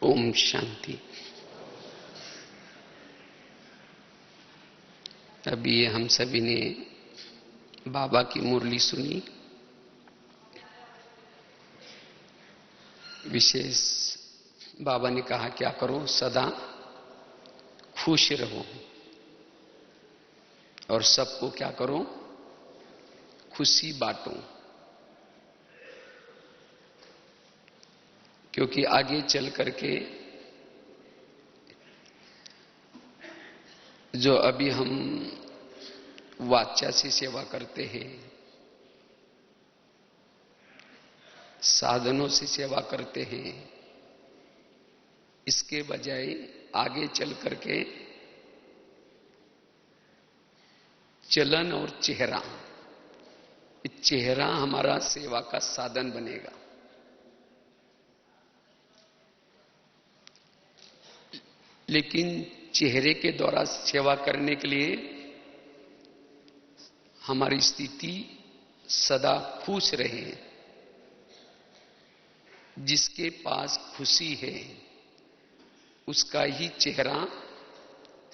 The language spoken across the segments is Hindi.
ओम शांति। अभी हम सभी ने बाबा की मुरली सुनी। विशेष बाबा ने कहा क्या करो, सदा खुश रहो और सबको क्या करो, खुशी बांटो, क्योंकि आगे चल करके जो अभी हम वाचा से सेवा करते हैं, साधनों से सेवा करते हैं, इसके बजाय आगे चल करके चलन और चेहरा, चेहरा हमारा सेवा का साधन बनेगा। लेकिन चेहरे के द्वारा सेवा करने के लिए हमारी स्थिति सदा खुश रहे। जिसके पास खुशी है उसका ही चेहरा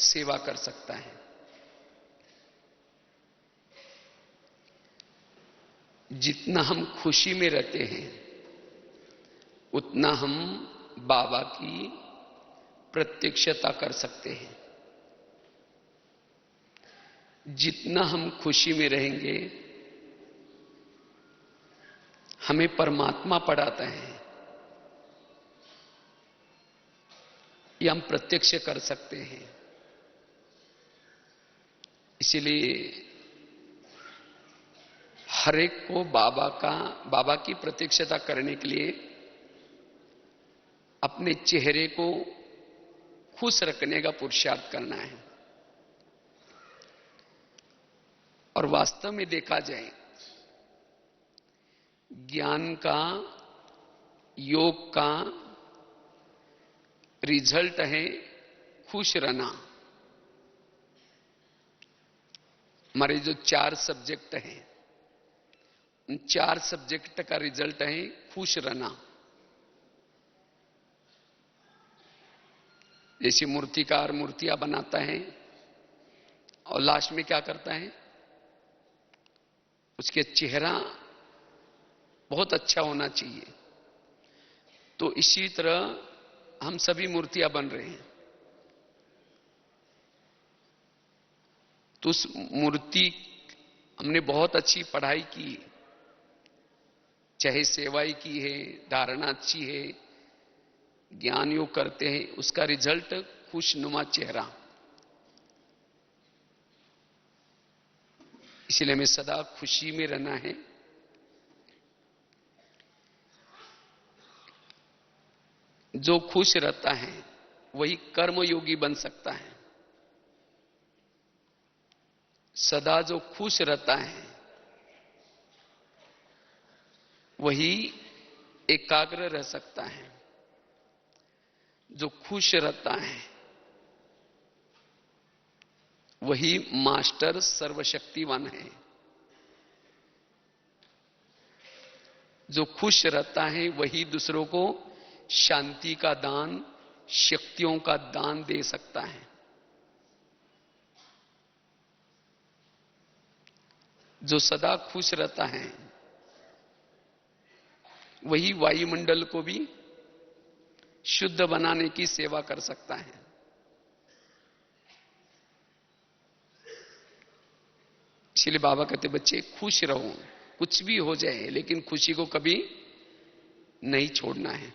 सेवा कर सकता है। जितना हम खुशी में रहते हैं उतना हम बाबा की प्रत्यक्षता कर सकते हैं। जितना हम खुशी में रहेंगे हमें परमात्मा पढ़ाता है, ये हम प्रत्यक्ष कर सकते हैं। इसलिए हर एक को बाबा की प्रत्यक्षता करने के लिए अपने चेहरे को खुश रखने का पुरुषार्थ करना है। और वास्तव में देखा जाए, ज्ञान का, योग का रिजल्ट है खुश रहना। हमारे जो 4 सब्जेक्ट हैं, उन 4 सब्जेक्ट का रिजल्ट है खुश रहना। जैसे मूर्तिकार मूर्तियां बनाता है और लास्ट में क्या करता है, उसके चेहरा बहुत अच्छा होना चाहिए। तो इसी तरह हम सभी मूर्तियां बन रहे हैं, तो उस मूर्ति हमने बहुत अच्छी पढ़ाई की, चाहे सेवाई की है, धारणा अच्छी है, ज्ञान योग करते हैं, उसका रिजल्ट खुशनुमा चेहरा। इसलिए हमें सदा खुशी में रहना है। जो खुश रहता है वही कर्मयोगी बन सकता है। सदा जो खुश रहता है वही एकाग्र रह सकता है। जो खुश रहता है वही मास्टर सर्वशक्तिवान है। जो खुश रहता है वही दूसरों को शांति का दान, शक्तियों का दान दे सकता है। जो सदा खुश रहता है वही वायुमंडल को भी शुद्ध बनाने की सेवा कर सकता है। इसलिए बाबा कहते बच्चे खुश रहो, कुछ भी हो जाए लेकिन खुशी को कभी नहीं छोड़ना है।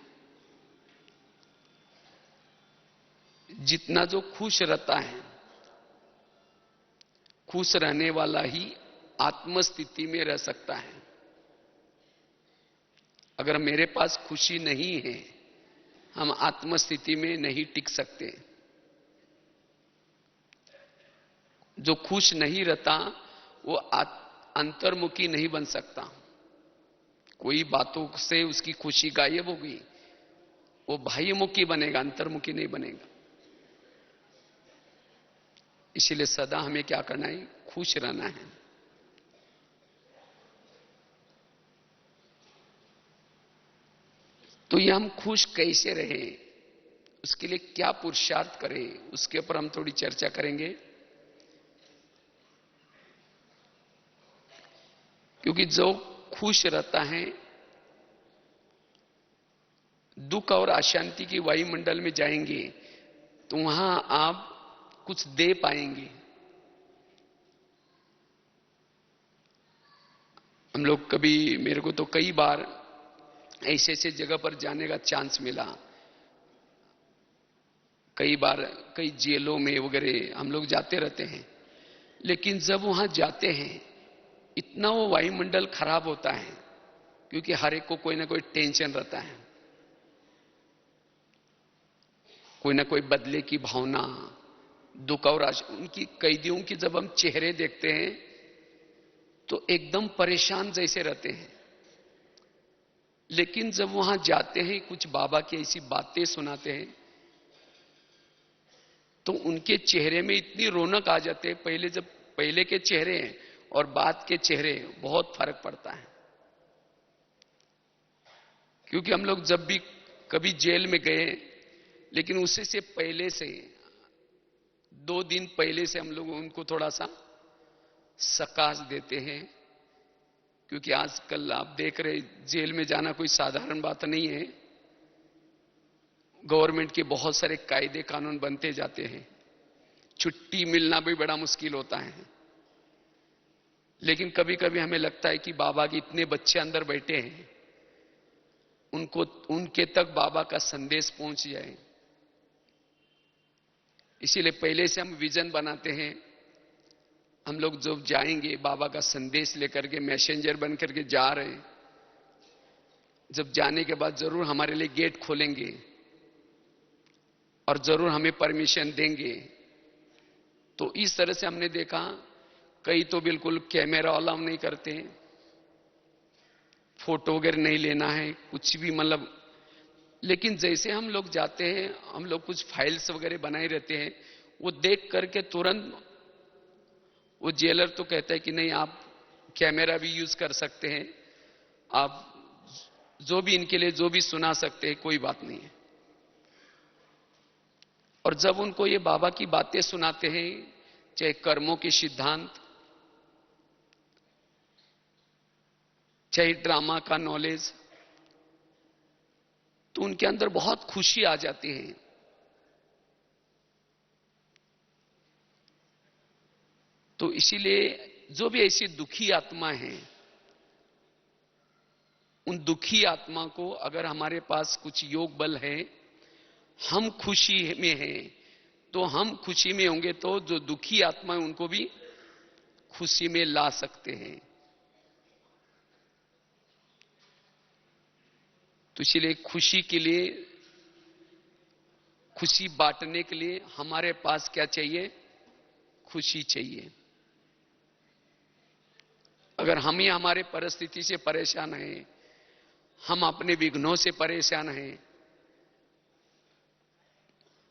जितना जो खुश रहता है, खुश रहने वाला ही आत्मस्थिति में रह सकता है। अगर मेरे पास खुशी नहीं है, हम आत्मस्थिति में नहीं टिक सकते। जो खुश नहीं रहता वो अंतर्मुखी नहीं बन सकता। कोई बातों से उसकी खुशी गायब हो गई, वो बाह्यमुखी बनेगा, अंतर्मुखी नहीं बनेगा। इसलिए सदा हमें क्या करना है, खुश रहना है। तो ये हम खुश कैसे रहें, उसके लिए क्या पुरुषार्थ करें, उसके ऊपर हम थोड़ी चर्चा करेंगे। क्योंकि जो खुश रहता है, दुख और अशांति की वायुमंडल में जाएंगे तो वहां आप कुछ दे पाएंगे। हम लोग कभी, मेरे को तो कई बार ऐसे ऐसे जगह पर जाने का चांस मिला, कई बार कई जेलों में वगैरह हम लोग जाते रहते हैं। लेकिन जब वहां जाते हैं, इतना वो वायुमंडल खराब होता है, क्योंकि हर एक को कोई ना कोई टेंशन रहता है, कोई ना कोई बदले की भावना, दुख और उनकी कैदियों की जब हम चेहरे देखते हैं तो एकदम परेशान जैसे रहते हैं। लेकिन जब वहां जाते हैं, कुछ बाबा की ऐसी बातें सुनाते हैं, तो उनके चेहरे में इतनी रौनक आ जाते हैं। पहले के चेहरे हैं और बाद के चेहरे, बहुत फर्क पड़ता है। क्योंकि हम लोग जब भी कभी जेल में गए, लेकिन उससे से पहले से 2 दिन पहले से हम लोग उनको थोड़ा सा सकाश देते हैं। क्योंकि आजकल आप देख रहे, जेल में जाना कोई साधारण बात नहीं है। गवर्नमेंट के बहुत सारे कायदे कानून बनते जाते हैं, छुट्टी मिलना भी बड़ा मुश्किल होता है। लेकिन कभी कभी हमें लगता है कि बाबा के इतने बच्चे अंदर बैठे हैं, उनके तक बाबा का संदेश पहुंच जाए। इसीलिए पहले से हम विजन बनाते हैं। हम लोग जब जाएंगे, बाबा का संदेश लेकर के मैसेंजर बन करके जा रहे हैं, जब जाने के बाद जरूर हमारे लिए गेट खोलेंगे और जरूर हमें परमिशन देंगे। तो इस तरह से हमने देखा, कई तो बिल्कुल कैमरा अलाउ नहीं करते, फोटो वगैरह नहीं लेना है, कुछ भी मतलब। लेकिन जैसे हम लोग जाते हैं, हम लोग कुछ फाइल्स वगैरह बनाए रहते हैं, वो देख करके तुरंत वो जेलर तो कहता है कि नहीं, आप कैमरा भी यूज कर सकते हैं, आप जो भी इनके लिए जो भी सुना सकते हैं, कोई बात नहीं है। और जब उनको ये बाबा की बातें सुनाते हैं, चाहे कर्मों के सिद्धांत, चाहे ड्रामा का नॉलेज, तो उनके अंदर बहुत खुशी आ जाती है। तो इसीलिए जो भी ऐसी दुखी आत्मा है, उन दुखी आत्मा को अगर हमारे पास कुछ योग बल है, हम खुशी में हैं, तो हम खुशी में होंगे तो जो दुखी आत्मा है उनको भी खुशी में ला सकते हैं। तो इसलिए खुशी के लिए, खुशी बांटने के लिए हमारे पास क्या चाहिए? खुशी चाहिए। अगर हम ही हमारे परिस्थिति से परेशान हैं, हम अपने विघ्नों से परेशान हैं,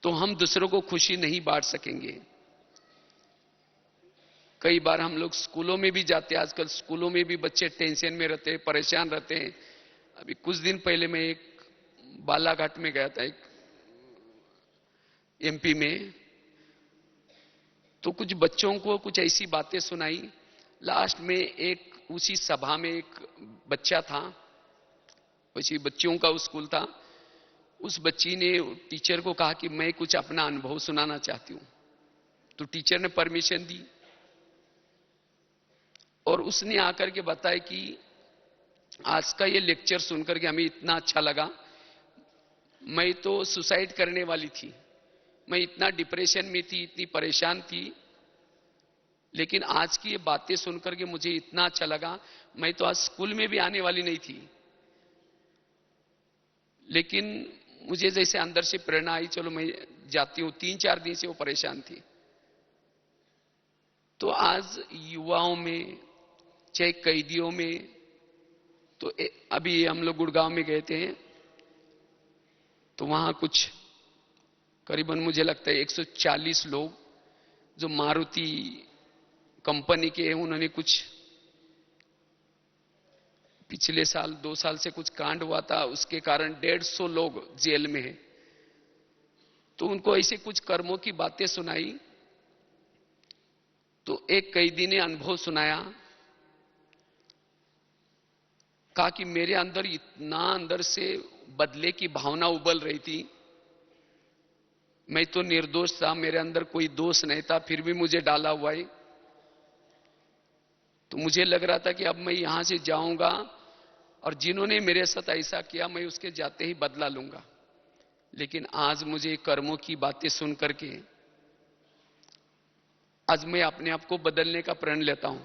तो हम दूसरों को खुशी नहीं बांट सकेंगे। कई बार हम लोग स्कूलों में भी जाते हैं, आजकल स्कूलों में भी बच्चे टेंशन में रहते हैं, परेशान रहते हैं। अभी कुछ दिन पहले मैं एक बालाघाट में गया था, एक एमपी में, तो कुछ बच्चों को कुछ ऐसी बातें सुनाई। लास्ट में एक उसी सभा में एक बच्चा था, वैसे बच्चियों का स्कूल था। उस बच्ची ने टीचर को कहा कि मैं कुछ अपना अनुभव सुनाना चाहती हूं। तो टीचर ने परमिशन दी और उसने आकर के बताया कि आज का ये लेक्चर सुनकर के हमें इतना अच्छा लगा, मैं तो सुसाइड करने वाली थी, मैं इतना डिप्रेशन में थी, इतनी परेशान थी, लेकिन आज की ये बातें सुनकर के मुझे इतना अच्छा लगा। मैं तो आज स्कूल में भी आने वाली नहीं थी, लेकिन मुझे जैसे अंदर से प्रेरणा आई, चलो मैं जाती हूं। 3-4 दिन से वो परेशान थी। तो आज युवाओं में, चाहे कैदियों में, तो अभी हम लोग गुड़गांव में गए थे, तो वहां कुछ करीबन मुझे लगता है 140 लोग जो मारुति कंपनी के हैं, उन्होंने कुछ पिछले साल 2 साल से कुछ कांड हुआ था, उसके कारण 150 लोग जेल में हैं। तो उनको ऐसे कुछ कर्मों की बातें सुनाई। तो एक कैदी ने अनुभव सुनाया, कहा कि मेरे अंदर इतना अंदर से बदले की भावना उबल रही थी। मैं तो निर्दोष था, मेरे अंदर कोई दोष नहीं था, फिर भी मुझे डाला हुआ है। तो मुझे लग रहा था कि अब मैं यहां से जाऊंगा और जिन्होंने मेरे साथ ऐसा किया मैं उसके जाते ही बदला लूंगा। लेकिन आज मुझे कर्मों की बातें सुन करके आज मैं अपने आप को बदलने का प्रण लेता हूं।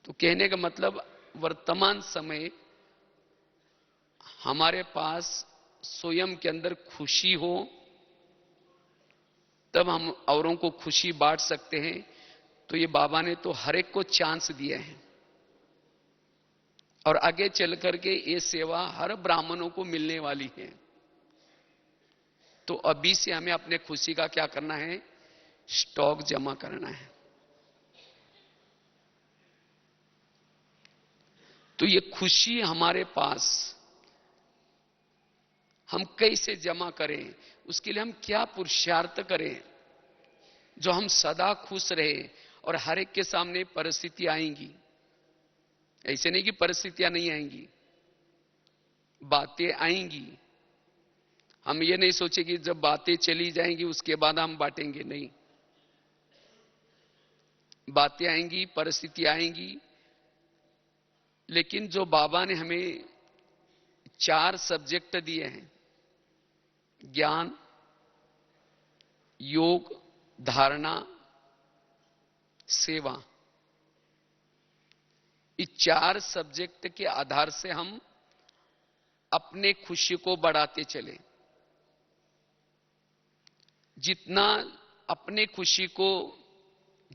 तो कहने का मतलब वर्तमान समय हमारे पास स्वयं के अंदर खुशी हो तब हम औरों को खुशी बांट सकते हैं। तो ये बाबा ने तो हर एक को चांस दिया है और आगे चल करके ये सेवा हर ब्राह्मणों को मिलने वाली है। तो अभी से हमें अपने खुशी का क्या करना है, स्टॉक जमा करना है। तो ये खुशी हमारे पास हम कैसे जमा करें, उसके लिए हम क्या पुरुषार्थ करें जो हम सदा खुश रहे। और हर एक के सामने परिस्थिति आएंगी, ऐसे नहीं कि परिस्थितियां नहीं आएंगी, बातें आएंगी। हम ये नहीं सोचे कि जब बातें चली जाएंगी उसके बाद हम बांटेंगे, नहीं। बातें आएंगी, परिस्थिति आएंगी, लेकिन जो बाबा ने हमें 4 सब्जेक्ट दिए हैं, ज्ञान, योग, धारणा, सेवा, इस 4 सब्जेक्ट के आधार से हम अपने खुशी को बढ़ाते चले। जितना अपने खुशी को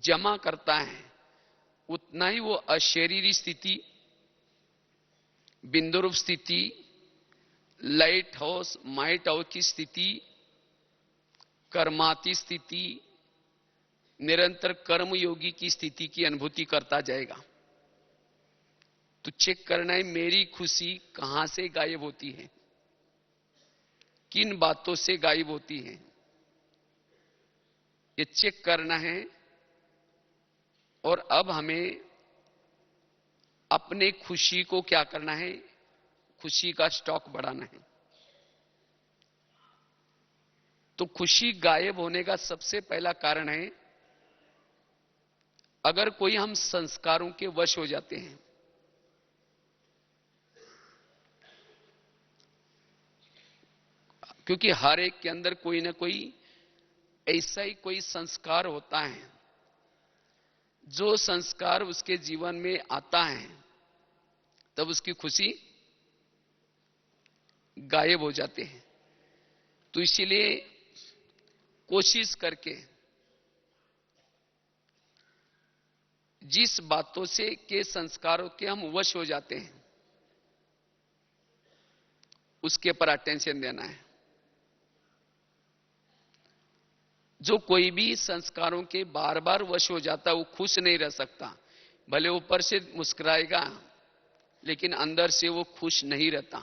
जमा करता है उतना ही वो अशरीरी स्थिति, बिंदुरूप स्थिति, लाइट हाउस माइट हाउस की स्थिति, कर्माती स्थिति, निरंतर कर्मयोगी की स्थिति की अनुभूति करता जाएगा। तो चेक करना है मेरी खुशी कहां से गायब होती है, किन बातों से गायब होती है, ये चेक करना है। और अब हमें अपने खुशी को क्या करना है, खुशी का स्टॉक बढ़ाना है। तो खुशी गायब होने का सबसे पहला कारण है, अगर कोई हम संस्कारों के वश हो जाते हैं। क्योंकि हर एक के अंदर कोई ना कोई ऐसा ही कोई संस्कार होता है, जो संस्कार उसके जीवन में आता है तब उसकी खुशी गायब हो जाते हैं। तो इसीलिए कोशिश करके जिस बातों से के संस्कारों के हम वश हो जाते हैं उसके पर अटेंशन देना है। जो कोई भी संस्कारों के बार बार वश हो जाता है वो खुश नहीं रह सकता। भले ऊपर से मुस्कुराएगा लेकिन अंदर से वो खुश नहीं रहता।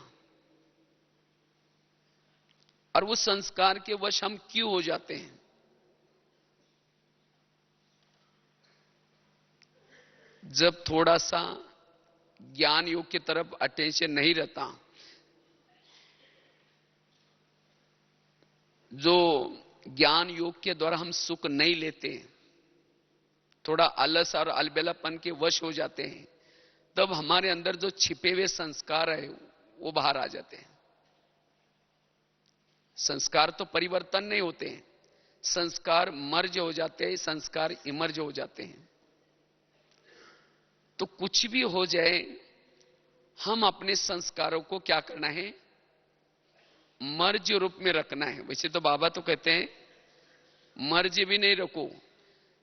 और वो संस्कार के वश हम क्यों हो जाते हैं? जब थोड़ा सा ज्ञान योग की तरफ अटेंशन नहीं रहता, जो ज्ञान योग के द्वारा हम सुख नहीं लेते, थोड़ा आलस और अलबेलापन के वश हो जाते हैं, तब हमारे अंदर जो छिपे हुए संस्कार है वो बाहर आ जाते हैं। संस्कार तो परिवर्तन नहीं होते हैं, संस्कार मर्ज हो जाते हैं, संस्कार इमर्ज हो जाते हैं। तो कुछ भी हो जाए हम अपने संस्कारों को क्या करना है, मर्ज रूप में रखना है। वैसे तो बाबा तो कहते हैं मर्ज भी नहीं रखो,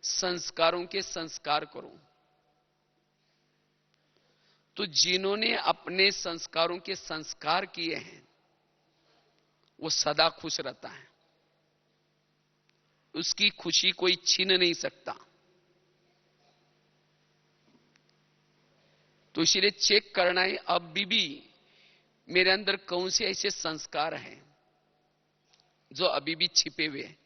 संस्कारों के संस्कार करो। तो जिन्होंने अपने संस्कारों के संस्कार किए हैं वो सदा खुश रहता है, उसकी खुशी कोई छीन नहीं सकता। तो इसलिए चेक करना है अब भी मेरे अंदर कौन से ऐसे संस्कार हैं जो अभी भी छिपे हुए हैं।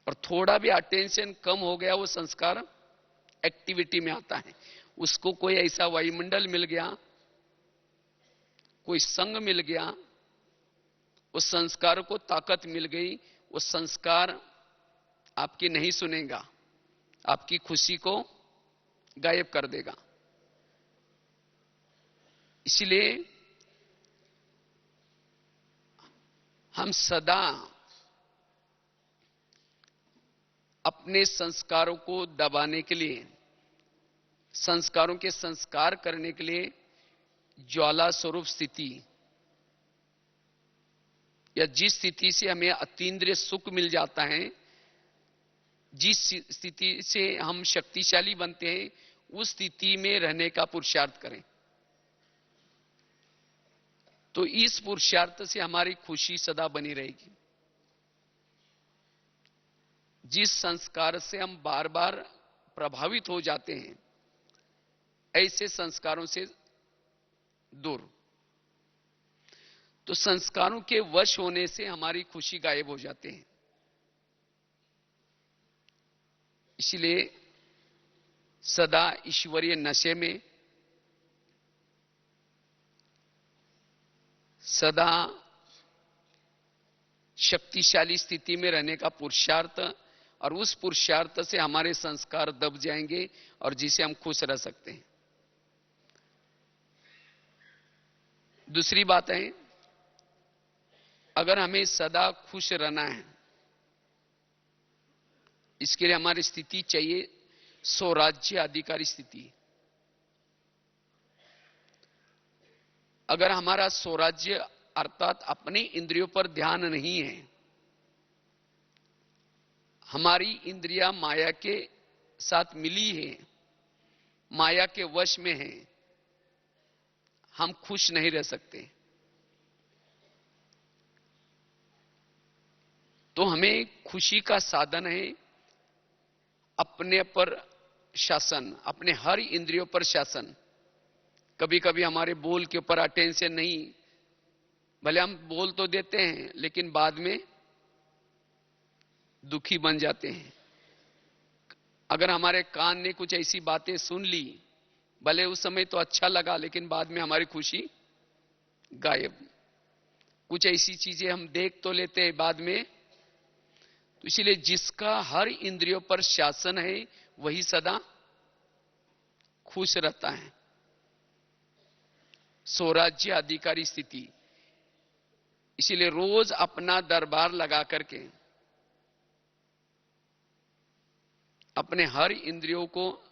और थोड़ा भी अटेंशन कम हो गया, वो संस्कार एक्टिविटी में आता है। उसको कोई ऐसा वायुमंडल मिल गया, कोई संग मिल गया, उस संस्कार को ताकत मिल गई, वो संस्कार आपकी नहीं सुनेगा, आपकी खुशी को गायब कर देगा। इसलिए हम सदा अपने संस्कारों को दबाने के लिए, संस्कारों के संस्कार करने के लिए ज्वाला स्वरूप स्थिति या जिस स्थिति से हमें अतीन्द्रिय सुख मिल जाता है, जिस स्थिति से हम शक्तिशाली बनते हैं, उस स्थिति में रहने का पुरुषार्थ करें। तो इस पुरुषार्थ से हमारी खुशी सदा बनी रहेगी। जिस संस्कार से हम बार बार प्रभावित हो जाते हैं, ऐसे संस्कारों से दूर। तो संस्कारों के वश होने से हमारी खुशी गायब हो जाते हैं। इसलिए सदा ईश्वरीय नशे में, सदा शक्तिशाली स्थिति में रहने का पुरुषार्थ, और उस पुरुषार्थ से हमारे संस्कार दब जाएंगे और जिसे हम खुश रह सकते हैं। दूसरी बात है, अगर हमें सदा खुश रहना है, इसके लिए हमारी स्थिति चाहिए स्वराज्य अधिकारी स्थिति। अगर हमारा स्वराज्य अर्थात अपनी इंद्रियों पर ध्यान नहीं है, हमारी इंद्रियां माया के साथ मिली है, माया के वश में है, हम खुश नहीं रह सकते। तो हमें खुशी का साधन है अपने पर शासन, अपने हर इंद्रियों पर शासन। कभी कभी हमारे बोल के ऊपर अटेंशन नहीं, भले हम बोल तो देते हैं लेकिन बाद में दुखी बन जाते हैं। अगर हमारे कान ने कुछ ऐसी बातें सुन ली, भले उस समय तो अच्छा लगा लेकिन बाद में हमारी खुशी गायब। कुछ ऐसी चीजें हम देख तो लेते हैं बाद में। तो इसलिए जिसका हर इंद्रियों पर शासन है, वही सदा खुश रहता है। स्वराज्य अधिकारी स्थिति। इसीलिए रोज अपना दरबार लगा करके अपने हर इंद्रियों को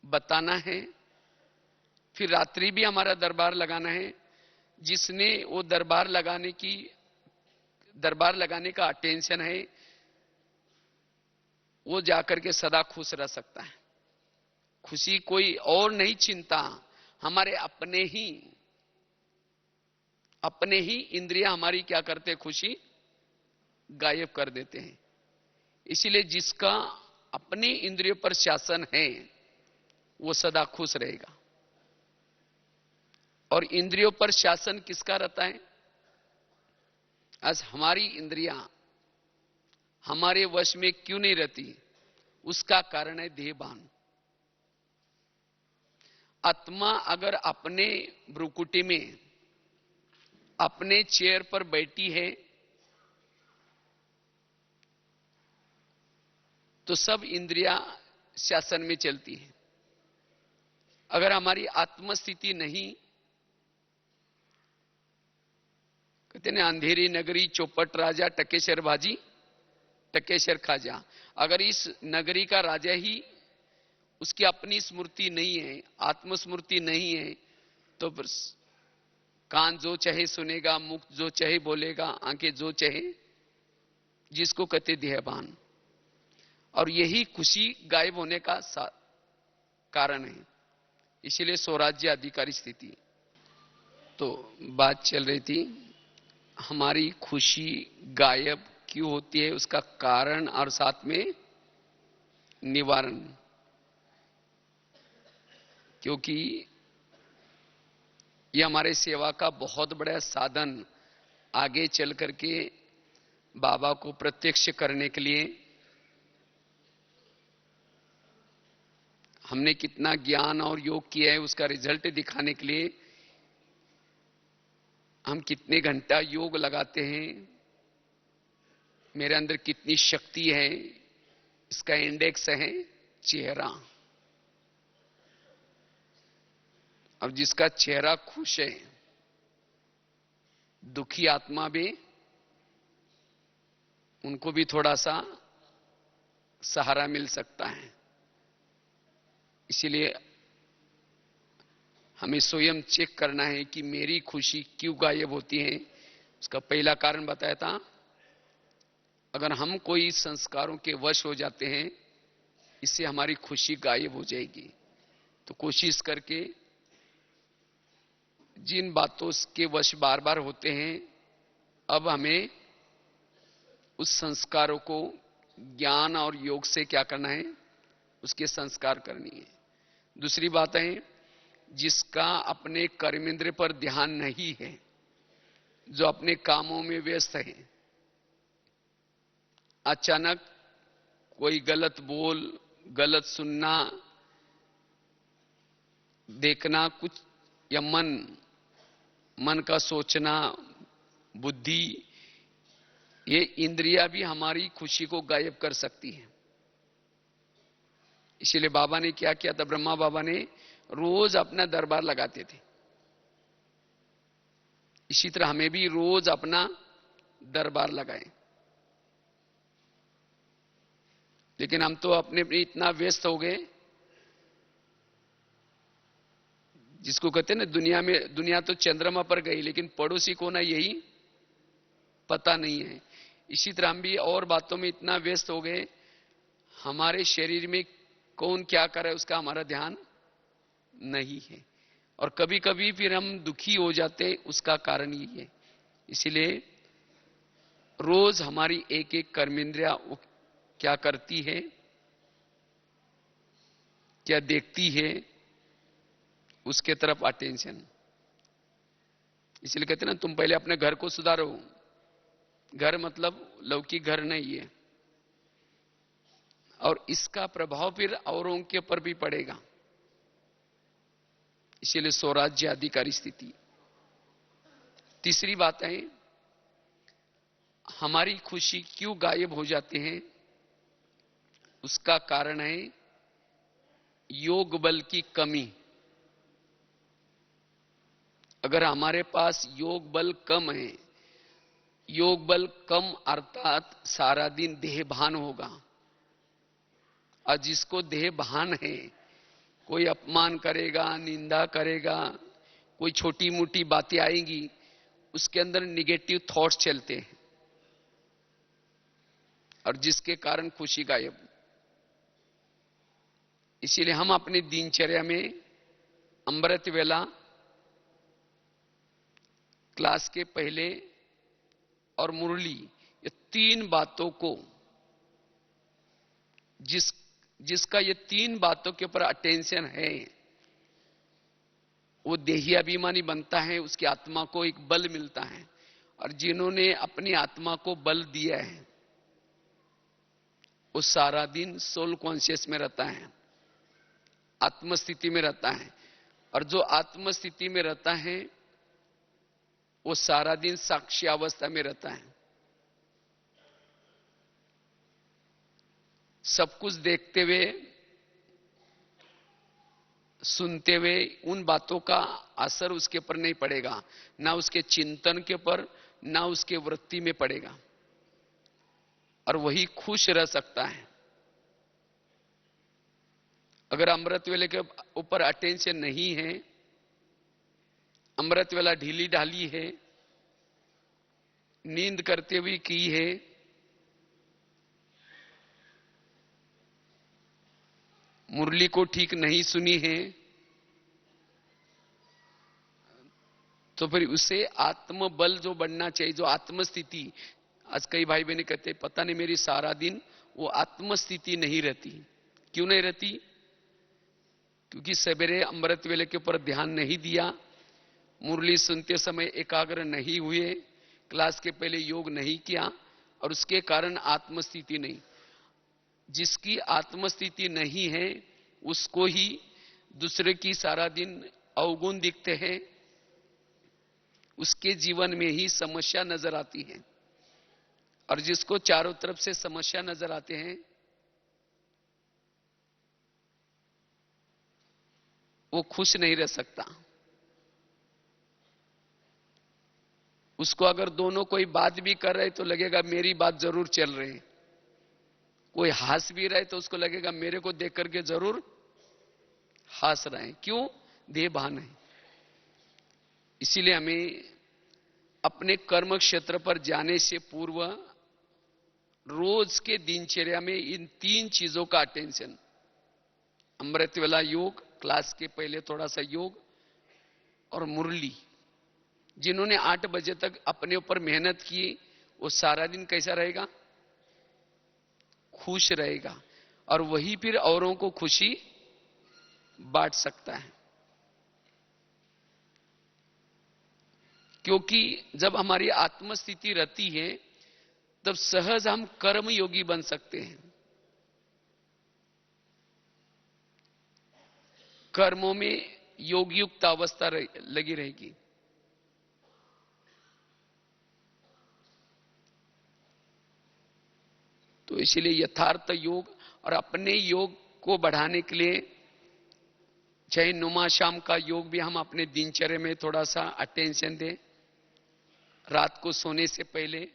बताना है, फिर रात्रि भी हमारा दरबार लगाना है। जिसने वो दरबार लगाने का अटेंशन है, वो जाकर के सदा खुश रह सकता है। खुशी कोई और नहीं चिंता, हमारे अपने ही इंद्रियां हमारी क्या करते, खुशी गायब कर देते हैं। इसीलिए जिसका अपनी इंद्रियों पर शासन है, वो सदा खुश रहेगा। और इंद्रियों पर शासन किसका रहता है? आज हमारी इंद्रियां हमारे वश में क्यों नहीं रहती? उसका कारण है देहभान। आत्मा अगर अपने भ्रुकुटी में, अपने चेयर पर बैठी है, तो सब इंद्रियां शासन में चलती है। अगर हमारी आत्मस्थिति नहीं, कहते ना अंधेरी नगरी चौपट राजा टकेशर भाजी टकेशर खाजा। अगर इस नगरी का राजा ही उसकी अपनी स्मृति नहीं है, आत्मस्मृति नहीं है, तो बस कान जो चाहे सुनेगा, मुख जो चाहे बोलेगा, आंखें जो चाहे, जिसको कहते देहभान। और यही खुशी गायब होने का कारण है। इसीलिए स्वराज्य अधिकारी स्थिति। तो बात चल रही थी, हमारी खुशी गायब क्यों होती है, उसका कारण और साथ में निवारण। क्योंकि ये हमारे सेवा का बहुत बड़ा साधन आगे चल करके बाबा को प्रत्यक्ष करने के लिए हमने कितना ज्ञान और योग किया है उसका रिजल्ट दिखाने के लिए हम कितने घंटा योग लगाते हैं, मेरे अंदर कितनी शक्ति है, इसका इंडेक्स है चेहरा। अब जिसका चेहरा खुश है, दुखी आत्मा भी उनको भी थोड़ा सा सहारा मिल सकता है। इसीलिए हमें स्वयं चेक करना है कि मेरी खुशी क्यों गायब होती है। उसका पहला कारण बताया था, अगर हम कोई संस्कारों के वश हो जाते हैं, इससे हमारी खुशी गायब हो जाएगी। तो कोशिश करके जिन बातों के वश बार बार होते हैं, अब हमें उस संस्कारों को ज्ञान और योग से क्या करना है, उसके संस्कार करनी है। दूसरी बात है, जिसका अपने कर्मेंद्र पर ध्यान नहीं है, जो अपने कामों में व्यस्त है, अचानक कोई गलत बोल, गलत सुनना, देखना कुछ, या मन का सोचना, बुद्धि, ये इंद्रियां भी हमारी खुशी को गायब कर सकती है। इसीलिए बाबा ने क्या किया था, ब्रह्मा बाबा ने रोज अपना दरबार लगाते थे। इसी तरह हमें भी रोज अपना दरबार लगाएं। लेकिन हम तो अपने इतना व्यस्त हो गए, जिसको कहते हैं ना, दुनिया तो चंद्रमा पर गई, लेकिन पड़ोसी को ना यही पता नहीं है। इसी तरह हम भी और बातों में इतना व्यस्त हो गए, हमारे शरीर में कौन क्या कर रहा है उसका हमारा ध्यान नहीं है। और कभी कभी फिर हम दुखी हो जाते, उसका कारण यही है। इसीलिए रोज हमारी एक एक कर्मेंद्रिया क्या करती है, क्या देखती है, उसके तरफ अटेंशन। इसलिए कहते हैं ना, तुम पहले अपने घर को सुधारो। घर मतलब लौकिक घर नहीं है, और इसका प्रभाव फिर औरों के ऊपर भी पड़ेगा। इसीलिए स्वराज्य अधिकारी स्थिति। तीसरी बात है, हमारी खुशी क्यों गायब हो जाती है, उसका कारण है योग बल की कमी। अगर हमारे पास योग बल कम है, योग बल कम अर्थात सारा दिन देह भान होगा, और जिसको देह भान है, कोई अपमान करेगा, निंदा करेगा, कोई छोटी मोटी बातें आएंगी, उसके अंदर निगेटिव थॉट्स चलते हैं, और जिसके कारण खुशी गायब। इसीलिए हम अपनी दिनचर्या में अमृत वेला, क्लास के पहले और मुरली, ये तीन बातों को, जिसका ये तीन बातों के ऊपर अटेंशन है, वो देही अभिमानी बनता है, उसकी आत्मा को एक बल मिलता है। और जिन्होंने अपनी आत्मा को बल दिया है, वो सारा दिन सोल कॉन्शियस में रहता है, आत्मस्थिति में रहता है। और जो आत्मस्थिति में रहता है, वो सारा दिन साक्षी अवस्था में रहता है। सब कुछ देखते हुए, सुनते हुए, उन बातों का असर उसके ऊपर नहीं पड़ेगा, ना उसके चिंतन के ऊपर, ना उसके वृत्ति में पड़ेगा, और वही खुश रह सकता है। अगर अमृत वेले के ऊपर अटेंशन नहीं है, अमृत वेला ढीली ढाली है, नींद करते हुए की है, मुरली को ठीक नहीं सुनी है, तो फिर उसे आत्मबल जो बनना चाहिए, जो आत्मस्थिति। आज कई भाई बहने कहते, पता नहीं मेरी सारा दिन वो आत्मस्थिति नहीं रहती। क्यों नहीं रहती? क्योंकि सवेरे अमृत वेले के ऊपर ध्यान नहीं दिया, मुरली सुनते समय एकाग्र नहीं हुए, क्लास के पहले योग नहीं किया और उसके कारण आत्मस्थिति नहीं। जिसकी आत्मस्थिति नहीं है उसको ही दूसरे की सारा दिन अवगुण दिखते हैं, उसके जीवन में ही समस्या नजर आती है। और जिसको चारों तरफ से समस्या नजर आते हैं वो खुश नहीं रह सकता। उसको अगर दोनों कोई बात भी कर रहे तो लगेगा मेरी बात जरूर चल रही, कोई हंस भी रहे तो उसको लगेगा मेरे को देख करके जरूर हंस रहे हैं। क्यों? देह भान है। इसीलिए हमें अपने कर्म क्षेत्र पर जाने से पूर्व रोज के दिनचर्या में इन 3 चीजों का अटेंशन, अमृत वेला योग, क्लास के पहले थोड़ा सा योग और मुरली। जिन्होंने 8 बजे तक अपने ऊपर मेहनत की वो सारा दिन कैसा रहेगा? खुश रहेगा और वही फिर औरों को खुशी बांट सकता है। क्योंकि जब हमारी आत्मस्थिति रहती है तब सहज हम कर्म योगी बन सकते हैं। कर्मों में योगयुक्त अवस्था लगी रहेगी। तो इसीलिए यथार्थ योग और अपने योग को बढ़ाने के लिए चाहे नुमा शाम का योग भी हम अपने दिनचर्या में थोड़ा सा अटेंशन दें, रात को सोने से पहले।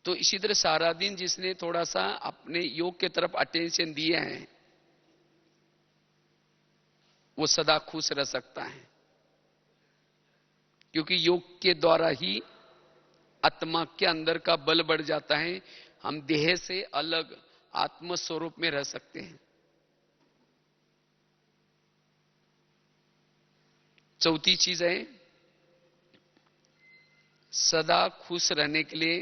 तो इसी तरह सारा दिन जिसने थोड़ा सा अपने योग के तरफ अटेंशन दिया है वो सदा खुश रह सकता है। क्योंकि योग के द्वारा ही आत्मा के अंदर का बल बढ़ जाता है, हम देह से अलग आत्म स्वरूप में रह सकते हैं। चौथी चीज है सदा खुश रहने के लिए,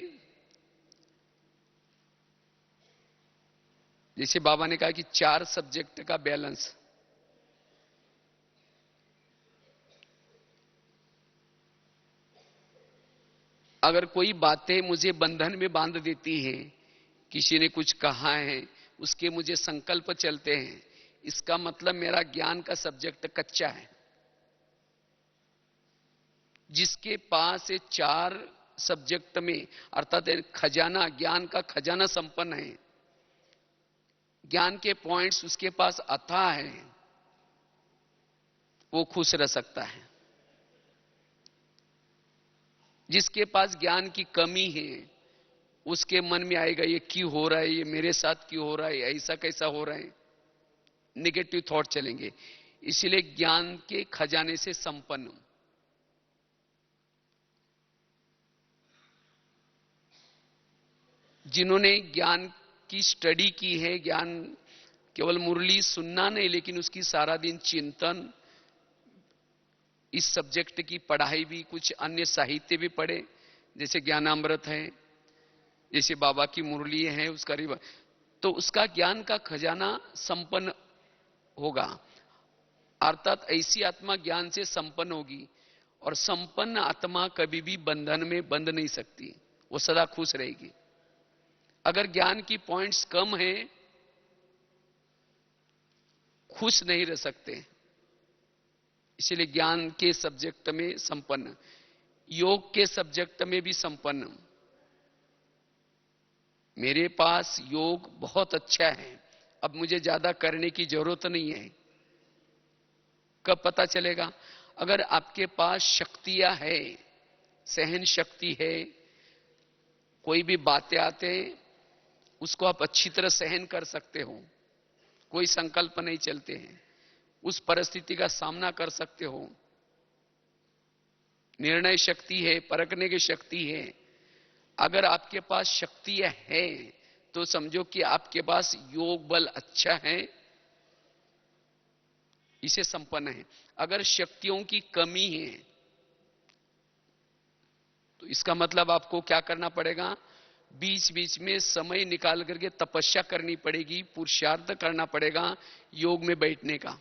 जैसे बाबा ने कहा कि 4 सब्जेक्ट का बैलेंस। अगर कोई बातें मुझे बंधन में बांध देती हैं, किसी ने कुछ कहा है उसके मुझे संकल्प चलते हैं, इसका मतलब मेरा ज्ञान का सब्जेक्ट कच्चा है। जिसके पास ये 4 सब्जेक्ट में अर्थात खजाना, ज्ञान का खजाना संपन्न है, ज्ञान के पॉइंट्स उसके पास अथाह है, वो खुश रह सकता है। जिसके पास ज्ञान की कमी है उसके मन में आएगा ये क्यों हो रहा है, ये मेरे साथ क्यों हो रहा है, ऐसा कैसा हो रहा है, नेगेटिव थॉट चलेंगे। इसलिए ज्ञान के खजाने से संपन्न, जिन्होंने ज्ञान की स्टडी की है, ज्ञान केवल मुरली सुनना नहीं लेकिन उसकी सारा दिन चिंतन, इस सब्जेक्ट की पढ़ाई भी, कुछ अन्य साहित्य भी पढ़े, जैसे ज्ञानामृत है, जैसे बाबा की मुरली है उसका रिवा, तो उसका ज्ञान का खजाना संपन्न होगा। अर्थात ऐसी आत्मा ज्ञान से संपन्न होगी और संपन्न आत्मा कभी भी बंधन में बंध नहीं सकती, वो सदा खुश रहेगी। अगर ज्ञान की पॉइंट्स कम है खुश नहीं रह सकते। इसलिए ज्ञान के सब्जेक्ट में संपन्न, योग के सब्जेक्ट में भी संपन्न। मेरे पास योग बहुत अच्छा है, अब मुझे ज्यादा करने की जरूरत नहीं है। कब पता चलेगा? अगर आपके पास शक्तियां है, सहन शक्ति है, कोई भी बातें आते उसको आप अच्छी तरह सहन कर सकते हो, कोई संकल्प नहीं चलते हैं, उस परिस्थिति का सामना कर सकते हो, निर्णय शक्ति है, परखने की शक्ति है। अगर आपके पास शक्तियां है तो समझो कि आपके पास योग बल अच्छा है, इसे संपन्न है। अगर शक्तियों की कमी है तो इसका मतलब आपको क्या करना पड़ेगा? बीच बीच में समय निकाल करके तपस्या करनी पड़ेगी, पुरुषार्थ करना पड़ेगा योग में बैठने का।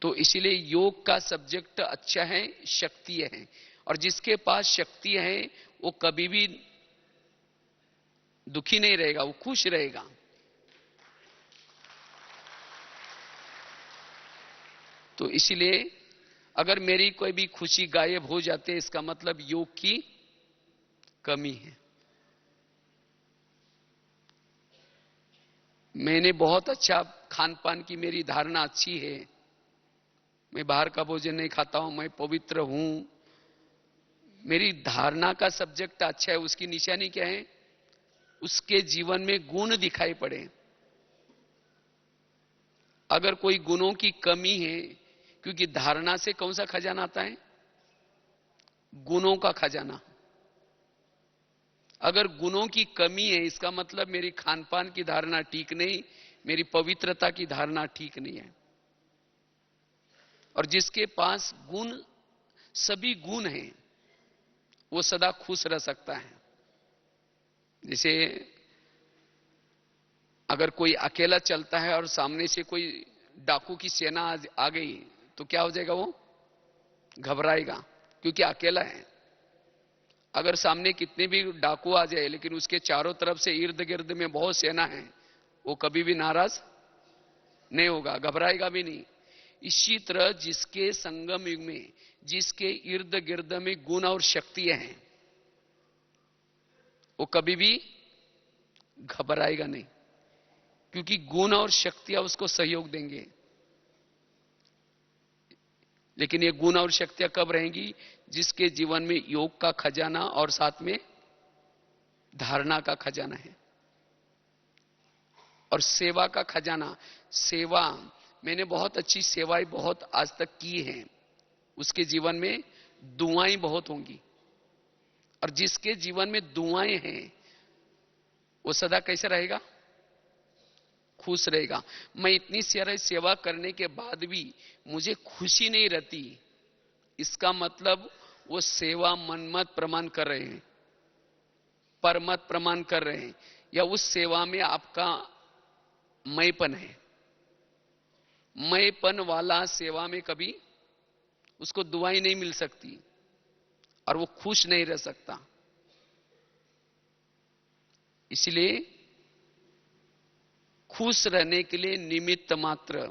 तो इसलिए योग का सब्जेक्ट अच्छा है, शक्ति है, और जिसके पास शक्ति है वो कभी भी दुखी नहीं रहेगा, वो खुश रहेगा। तो इसलिए अगर मेरी कोई भी खुशी गायब हो जाती है, इसका मतलब योग की कमी है। मैंने बहुत अच्छा खान पान की मेरी धारणा अच्छी है, मैं बाहर का भोजन नहीं खाता हूं, मैं पवित्र हूं, मेरी धारणा का सब्जेक्ट अच्छा है, उसकी निशानी क्या है? उसके जीवन में गुण दिखाई पड़े। अगर कोई गुणों की कमी है, क्योंकि धारणा से कौन सा खजाना आता है? गुणों का खजाना। अगर गुणों की कमी है, इसका मतलब मेरी खान पान की धारणा ठीक नहीं, मेरी पवित्रता की धारणा ठीक नहीं है। और जिसके पास गुण, सभी गुण हैं, वो सदा खुश रह सकता है। जैसे अगर कोई अकेला चलता है और सामने से कोई डाकू की सेना आ गई, तो क्या हो जाएगा? वो घबराएगा, क्योंकि अकेला है। अगर सामने कितने भी डाकू आ जाए, लेकिन उसके चारों तरफ से इर्द गिर्द में बहुत सेना है, वो कभी भी नाराज नहीं होगा, घबराएगा भी नहीं। इसी तरह जिसके संगम युग में, जिसके इर्द गिर्द में गुण और शक्तियां हैं, वो कभी भी घबराएगा नहीं, क्योंकि गुण और शक्तियां उसको सहयोग देंगे। लेकिन ये गुण और शक्तियां कब रहेंगी? जिसके जीवन में योग का खजाना और साथ में धारणा का खजाना है, और सेवा का खजाना। सेवा, मैंने बहुत अच्छी सेवाएं बहुत आज तक की हैं, उसके जीवन में दुआएं बहुत होंगी। और जिसके जीवन में दुआएं हैं, वो सदा कैसे रहेगा? खुश रहेगा। मैं इतनी सारी सेवा करने के बाद भी मुझे खुशी नहीं रहती, इसका मतलब वो सेवा मनमत प्रमाण कर रहे हैं, परमत प्रमाण कर रहे हैं, या उस सेवा में आपका मैंपन है। मैंपन वाला सेवा में कभी उसको दुआएं नहीं मिल सकती, और वो खुश नहीं रह सकता। इसलिए खुश रहने के लिए निमित्त मात्र,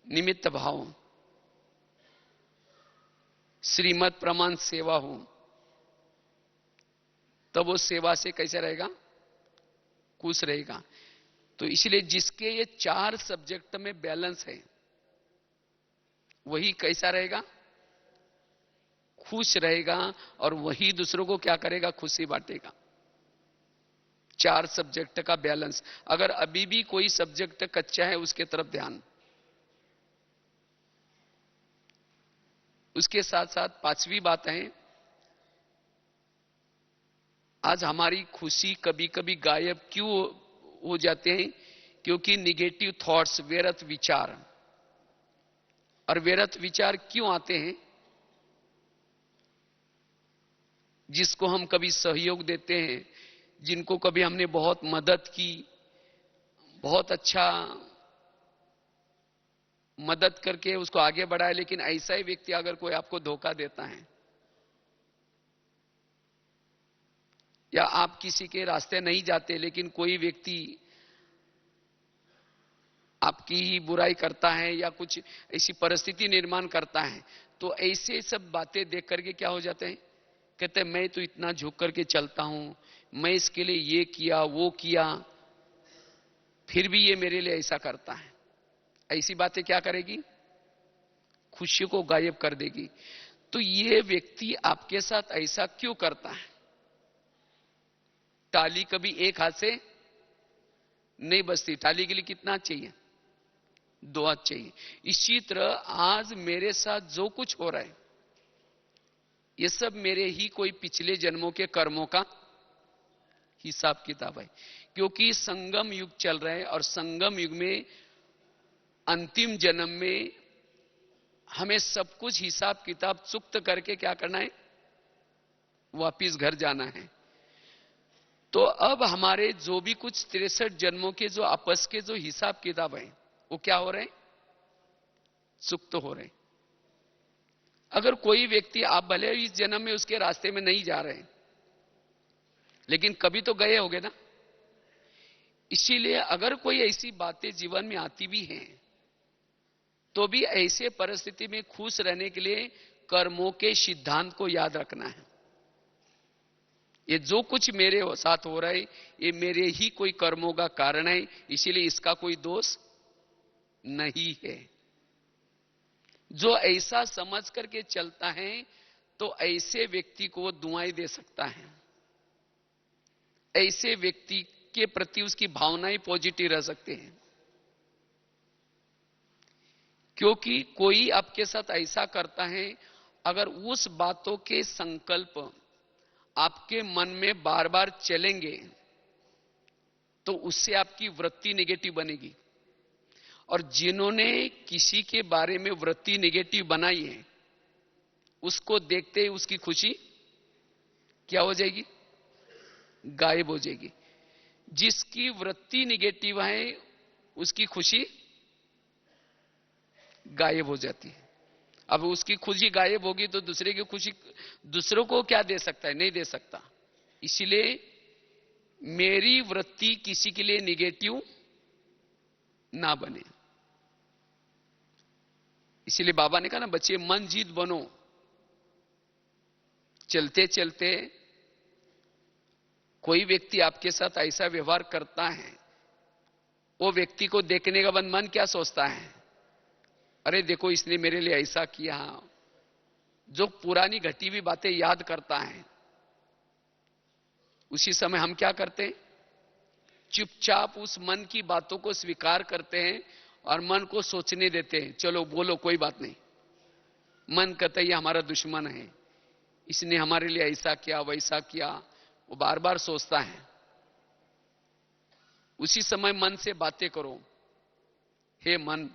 निमित्त भाव, श्रीमत प्रमाण सेवा हो, तब वो सेवा से कैसे रहेगा? खुश रहेगा। तो इसलिए जिसके ये 4 सब्जेक्ट में बैलेंस है, वही कैसा रहेगा? खुश रहेगा, और वही दूसरों को क्या करेगा? खुशी बांटेगा। 4 सब्जेक्ट का बैलेंस। अगर अभी भी कोई सब्जेक्ट कच्चा है, उसके तरफ ध्यान। उसके साथ साथ 5वीं बात है, आज हमारी खुशी कभी कभी गायब क्यों हो जाते हैं? क्योंकि निगेटिव थॉट्स, व्यर्थ विचार। और व्यर्थ विचार क्यों आते हैं? जिसको हम कभी सहयोग देते हैं, जिनको कभी हमने बहुत मदद की, बहुत अच्छा मदद करके उसको आगे बढ़ाया, लेकिन ऐसा ही व्यक्ति अगर कोई आपको धोखा देता है, या आप किसी के रास्ते नहीं जाते, लेकिन कोई व्यक्ति आपकी ही बुराई करता है या कुछ ऐसी परिस्थिति निर्माण करता है, तो ऐसे सब बातें देख करके क्या हो जाते हैं? कहते हैं मैं तो इतना झुक करके चलता हूं, मैं इसके लिए ये किया वो किया, फिर भी ये मेरे लिए ऐसा करता है। ऐसी बातें क्या करेगी? खुशी को गायब कर देगी। तो ये व्यक्ति आपके साथ ऐसा क्यों करता है? ताली कभी एक हाथ से नहीं बजती, ताली के लिए कितना चाहिए? 2 हाथ चाहिए। इसी तरह आज मेरे साथ जो कुछ हो रहा है, ये सब मेरे ही कोई पिछले जन्मों के कर्मों का हिसाब किताब है। क्योंकि संगम युग चल रहा है, और संगम युग में अंतिम जन्म में हमें सब कुछ हिसाब किताब चुक्त करके क्या करना है? वापिस घर जाना है। तो अब हमारे जो भी कुछ 63 जन्मों के जो आपस के जो हिसाब किताब है, वो क्या हो रहे हैं? सुख तो हो रहे हैं। अगर कोई व्यक्ति, आप भले इस जन्म में उसके रास्ते में नहीं जा रहे, लेकिन कभी तो गए होगे ना। इसीलिए अगर कोई ऐसी बातें जीवन में आती भी हैं, तो भी ऐसे परिस्थिति में खुश रहने के लिए कर्मों के सिद्धांत को याद रखना है। ये जो कुछ मेरे साथ हो रहा है, ये मेरे ही कोई कर्मों का कारण है, इसीलिए इसका कोई दोष नहीं है। जो ऐसा समझ करके चलता है, तो ऐसे व्यक्ति को वो दुआएं दे सकता है। ऐसे व्यक्ति के प्रति उसकी भावनाएं पॉजिटिव रह सकते हैं, क्योंकि कोई आपके साथ ऐसा करता है, अगर उस बातों के संकल्प आपके मन में बार बार चलेंगे, तो उससे आपकी वृत्ति नेगेटिव बनेगी। और जिन्होंने किसी के बारे में वृत्ति नेगेटिव बनाई है, उसको देखते ही उसकी खुशी क्या हो जाएगी? गायब हो जाएगी। जिसकी वृत्ति नेगेटिव है, उसकी खुशी गायब हो जाती है। अब उसकी खुशी गायब होगी तो दूसरे की खुशी, दूसरों को क्या दे सकता है? नहीं दे सकता। इसलिए मेरी वृत्ति किसी के लिए नेगेटिव ना बने। इसीलिए बाबा ने कहा ना, बच्चे मन जीत बनो। चलते चलते कोई व्यक्ति आपके साथ ऐसा व्यवहार करता है, वो व्यक्ति को देखने के बाद मन क्या सोचता है? अरे देखो, इसने मेरे लिए ऐसा किया। जो पुरानी घटी हुई बातें याद करता है, उसी समय हम क्या करते हैं? चुपचाप उस मन की बातों को स्वीकार करते हैं और मन को सोचने देते हैं, चलो बोलो, कोई बात नहीं। मन कहता है ये हमारा दुश्मन है, इसने हमारे लिए ऐसा किया वैसा किया, वो बार बार सोचता है। उसी समय मन से बातें करो, हे मन,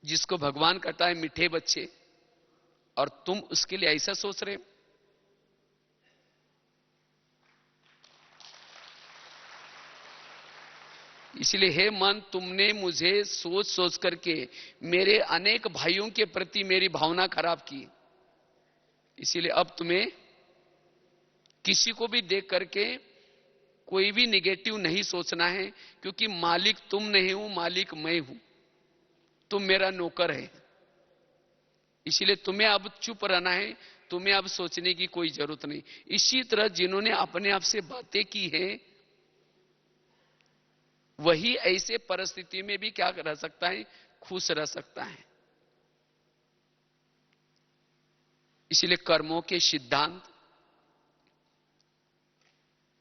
जिसको भगवान कहता है मीठे बच्चे, और तुम उसके लिए ऐसा सोच रहे हो। इसलिए हे मन, तुमने मुझे सोच सोच करके मेरे अनेक भाइयों के प्रति मेरी भावना खराब की। इसीलिए अब तुम्हें किसी को भी देख करके कोई भी निगेटिव नहीं सोचना है, क्योंकि मालिक तुम नहीं हो, मालिक मैं हूं। तुम मेरा नौकर है। इसलिए तुम्हें अब चुप रहना है, तुम्हें अब सोचने की कोई जरूरत नहीं। इसी तरह जिन्होंने अपने आप से बातें की हैं, वही ऐसे परिस्थिति में भी क्या रह सकता है? खुश रह सकता है। इसलिए कर्मों के सिद्धांत,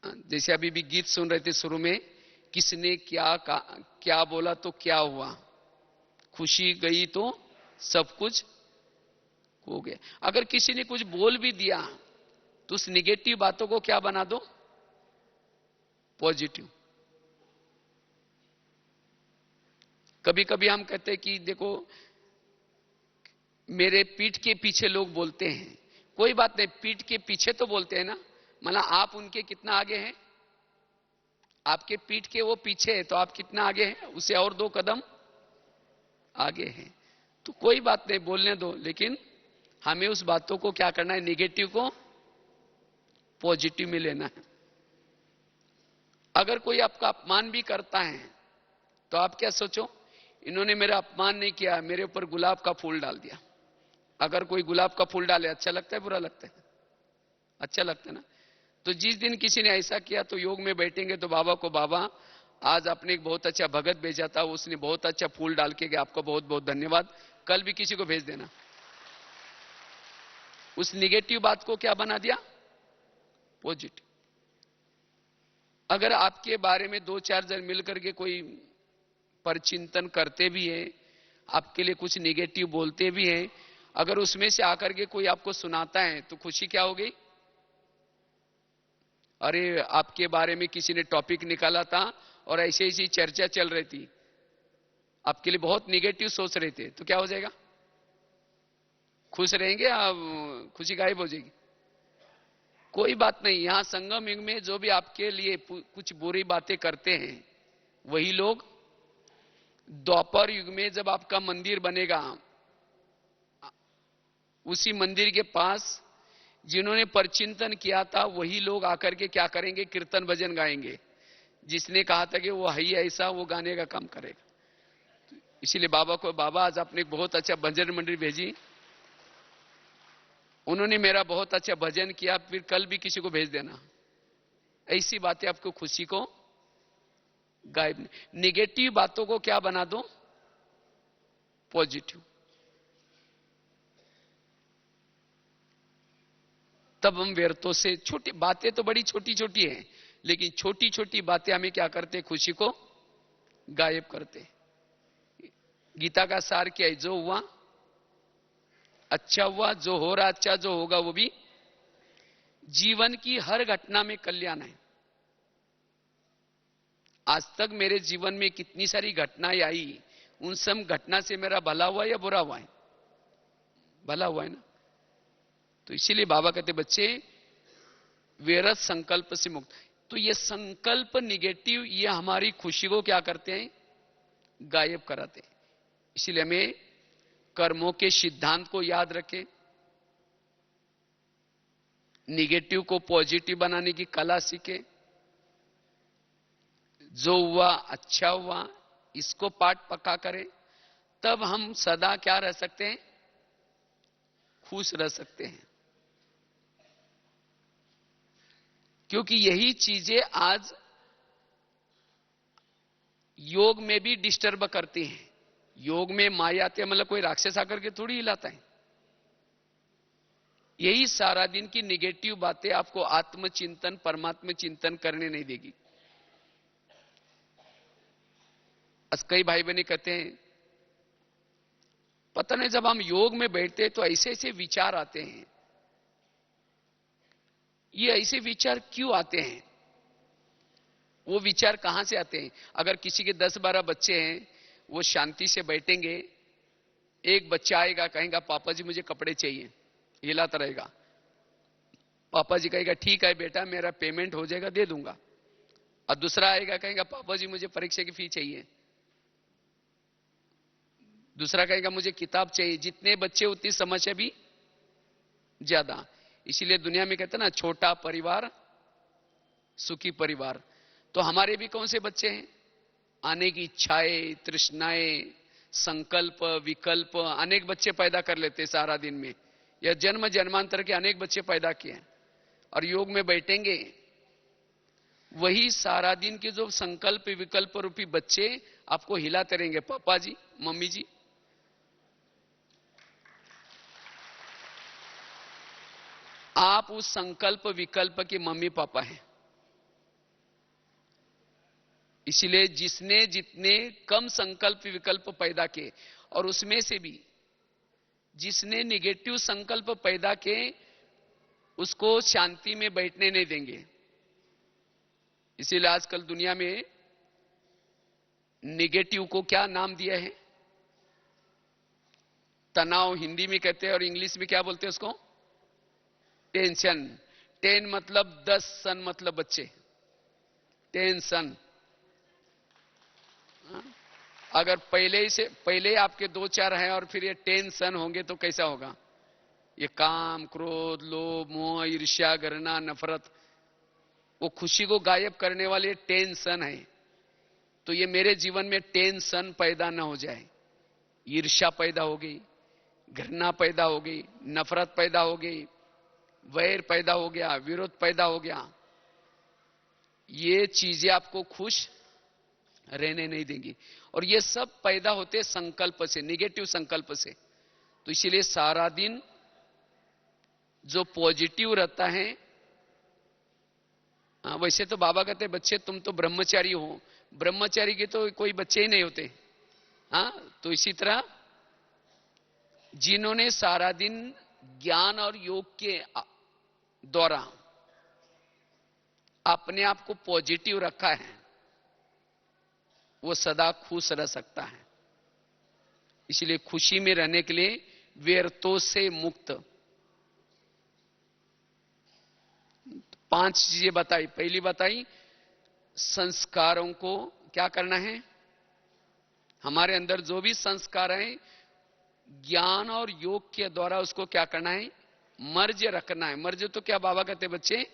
जैसे अभी भी गीत सुन रहे थे शुरू में, किसने क्या बोला तो क्या हुआ, खुशी गई तो सब कुछ हो गया। अगर किसी ने कुछ बोल भी दिया, तो उस निगेटिव बातों को क्या बना दो? पॉजिटिव। कभी कभी हम कहते हैं कि देखो, मेरे पीठ के पीछे लोग बोलते हैं। कोई बात नहीं, पीठ के पीछे तो बोलते हैं ना, मतलब आप उनके कितना आगे हैं? आपके पीठ के वो पीछे है, तो आप कितना आगे हैं? उसे और 2 कदम आगे हैं। तो कोई बात नहीं, बोलने दो, लेकिन हमें उस बातों को क्या करना है? नेगेटिव को पॉजिटिव में लेना है। अगर कोई आपका अपमान भी करता है, तो आप क्या सोचो? इन्होंने मेरा अपमान नहीं किया, मेरे ऊपर गुलाब का फूल डाल दिया। अगर कोई गुलाब का फूल डाले, अच्छा लगता है बुरा लगता है? अच्छा लगता है ना। तो जिस दिन किसी ने ऐसा किया, तो योग में बैठेंगे तो बाबा को, बाबा आज आपने एक बहुत अच्छा भगत भेजा था, उसने बहुत अच्छा फूल डाल के गया, आपको बहुत बहुत धन्यवाद, कल भी किसी को भेज देना। उस निगेटिव बात को क्या बना दिया? पॉजिटिव। अगर आपके बारे में 2-4 जन मिलकर के कोई परचिंतन करते भी हैं, आपके लिए कुछ निगेटिव बोलते भी हैं, अगर उसमें से आकर के कोई आपको सुनाता है, तो खुशी क्या हो गई? अरे आपके बारे में किसी ने टॉपिक निकाला था और ऐसे ऐसी चर्चा चल रही थी, आपके लिए बहुत निगेटिव सोच रहे थे, तो क्या हो जाएगा? खुश रहेंगे या खुशी गायब हो जाएगी? कोई बात नहीं। यहां संगम युग में जो भी आपके लिए कुछ बुरी बातें करते हैं, वही लोग द्वापर युग में जब आपका मंदिर बनेगा, उसी मंदिर के पास जिन्होंने परचिंतन किया था वही लोग आकर के क्या करेंगे, कीर्तन भजन गाएंगे। जिसने कहा था कि वो है ही ऐसा, वो गाने का काम करेगा। इसीलिए बाबा को, बाबा आज आपने बहुत अच्छा भजन मंडली भेजी, उन्होंने मेरा बहुत अच्छा भजन किया, फिर कल भी किसी को भेज देना। ऐसी बातें आपको खुशी को गायब, निगेटिव बातों को क्या बना दो, पॉजिटिव। तब हम व्यर्थों से, छोटी बातें तो बड़ी छोटी छोटी हैं, लेकिन छोटी छोटी बातें हमें क्या करते, खुशी को गायब करते। गीता का सार क्या है, जो हुआ अच्छा हुआ, जो हो रहा अच्छा, जो होगा वो भी। जीवन की हर घटना में कल्याण है। आज तक मेरे जीवन में कितनी सारी घटनाएं आई, उन सब घटना से मेरा भला हुआ या बुरा हुआ है, भला हुआ है ना। तो इसीलिए बाबा कहते बच्चे व्यर्थ संकल्प से मुक्त। तो ये संकल्प निगेटिव, ये हमारी खुशी को क्या करते हैं, गायब कराते हैं। इसीलिए हमें कर्मों के सिद्धांत को याद रखें, निगेटिव को पॉजिटिव बनाने की कला सीखे। जो हुआ अच्छा हुआ, इसको पाठ पक्का करें, तब हम सदा क्या रह सकते हैं, खुश रह सकते हैं। क्योंकि यही चीजें आज योग में भी डिस्टर्ब करती हैं। योग में माया आते, मतलब कोई राक्षस आकर के थोड़ी हिलाता है। यही सारा दिन की निगेटिव बातें आपको आत्मचिंतन, परमात्म चिंतन करने नहीं देगी। आज कई भाई बहनी कहते हैं, पता नहीं जब हम योग में बैठते हैं तो ऐसे ऐसे विचार आते हैं। ये ऐसे विचार क्यों आते हैं, वो विचार कहां से आते हैं? अगर किसी के 10-12 बच्चे हैं, वो शांति से बैठेंगे, एक बच्चा आएगा, कहेगा पापा जी मुझे कपड़े चाहिए, हिलाता रहेगा। पापा जी कहेगा ठीक है बेटा, मेरा पेमेंट हो जाएगा, दे दूंगा। और दूसरा आएगा, कहेगा पापा जी मुझे परीक्षा की फी चाहिए। दूसरा कहेगा मुझे किताब चाहिए। जितने बच्चे उतनी समस्या भी ज्यादा। इसीलिए दुनिया में कहते हैं ना, छोटा परिवार सुखी परिवार। तो हमारे भी कौन से बच्चे हैं, आने की इच्छाएं, तृष्णाएं, संकल्प, विकल्प, अनेक बच्चे पैदा कर लेते सारा दिन में। या जन्म जन्मांतर के अनेक बच्चे पैदा किए। और योग में बैठेंगे, वही सारा दिन के जो संकल्प विकल्प रूपी बच्चे आपको हिलाते रहेंगे, पापा जी मम्मी जी। आप उस संकल्प विकल्प के मम्मी पापा हैं। इसलिए जिसने जितने कम संकल्प विकल्प पैदा किए, और उसमें से भी जिसने निगेटिव संकल्प पैदा किए, उसको शांति में बैठने नहीं देंगे। इसीलिए आजकल दुनिया में निगेटिव को क्या नाम दिया है, तनाव हिंदी में कहते हैं, और इंग्लिश में क्या बोलते हैं उसको, टेंशन। 10 मतलब 10, सन मतलब बच्चे, टेंशन। अगर पहले आपके 2-4 हैं और फिर ये टेंशन होंगे तो कैसा होगा? ये काम, क्रोध, लोभ, मोह, ईर्ष्या, घृणा, नफरत, वो खुशी को गायब करने वाले टेंशन है। तो ये मेरे जीवन में टेंशन पैदा ना हो जाए। ईर्ष्या पैदा हो गई, घृणा पैदा हो गई, नफरत पैदा हो गई, वैर पैदा हो गया, विरोध पैदा हो गया। ये चीजें आपको खुश रहने नहीं देंगी। और ये सब पैदा होते संकल्प से, निगेटिव संकल्प से। तो इसीलिए सारा दिन जो पॉजिटिव रहता है, वैसे तो बाबा कहते बच्चे तुम तो ब्रह्मचारी हो, ब्रह्मचारी के तो कोई बच्चे ही नहीं होते। तो इसी तरह जिन्होंने सारा दिन ज्ञान और योग के द्वारा अपने आप को पॉजिटिव रखा है, वो सदा खुश रह सकता है। इसलिए खुशी में रहने के लिए व्यर्थों से मुक्त 5 चीजें बताई। पहली बताई, संस्कारों को क्या करना है, हमारे अंदर जो भी संस्कार है, ज्ञान और योग के द्वारा उसको क्या करना है, मर्ज रखना है। मर्ज तो क्या बाबा कहते बच्चे,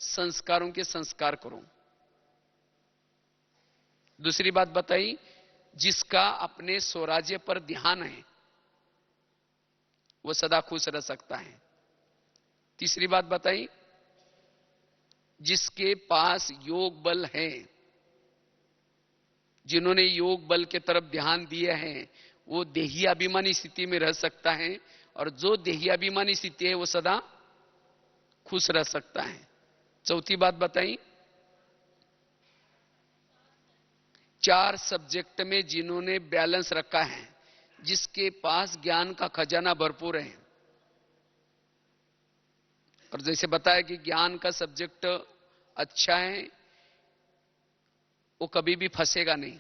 संस्कारों के संस्कार करो। दूसरी बात बताई, जिसका अपने स्वराज्य पर ध्यान है वो सदा खुश रह सकता है। तीसरी बात बताई, जिसके पास योग बल है, जिन्होंने योग बल के तरफ ध्यान दिया है, वो देही अभिमानी स्थिति में रह सकता है, और जो देही अभिमानी स्थिति है वो सदा खुश रह सकता है। चौथी बात बताई, 4 सब्जेक्ट में जिन्होंने बैलेंस रखा है, जिसके पास ज्ञान का खजाना भरपूर है, और जैसे बताया कि ज्ञान का सब्जेक्ट अच्छा है, वो कभी भी फंसेगा नहीं।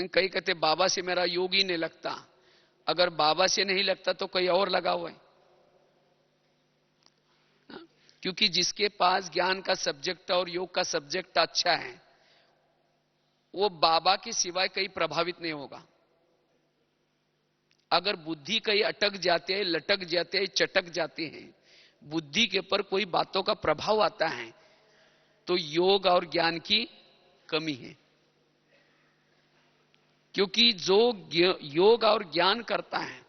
कई कहते बाबा से मेरा योग ही नहीं लगता, अगर बाबा से नहीं लगता तो कोई और लगा हुआ है। क्योंकि जिसके पास ज्ञान का सब्जेक्ट और योग का सब्जेक्ट अच्छा है, वो बाबा के सिवाय कहीं प्रभावित नहीं होगा। अगर बुद्धि कहीं अटक जाते हैं, लटक जाते हैं, चटक जाते हैं, बुद्धि के ऊपर कोई बातों का प्रभाव आता है, तो योग और ज्ञान की कमी है। क्योंकि जो योग और ज्ञान करता है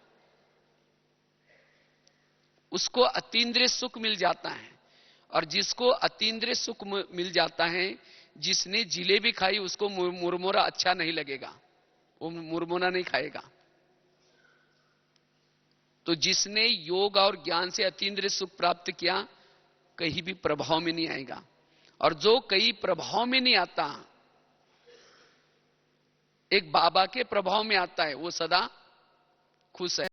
उसको अतीन्द्रिय सुख मिल जाता है, और जिसको अतीन्द्रिय सुख मिल जाता है, जिसने जिलेबी खाई उसको मुरमुरा अच्छा नहीं लगेगा, वो मुरमुरा नहीं खाएगा। तो जिसने योग और ज्ञान से अतीन्द्रिय सुख प्राप्त किया, कहीं भी प्रभाव में नहीं आएगा, और जो कहीं प्रभाव में नहीं आता, एक बाबा के प्रभाव में आता है, वो सदा खुश है।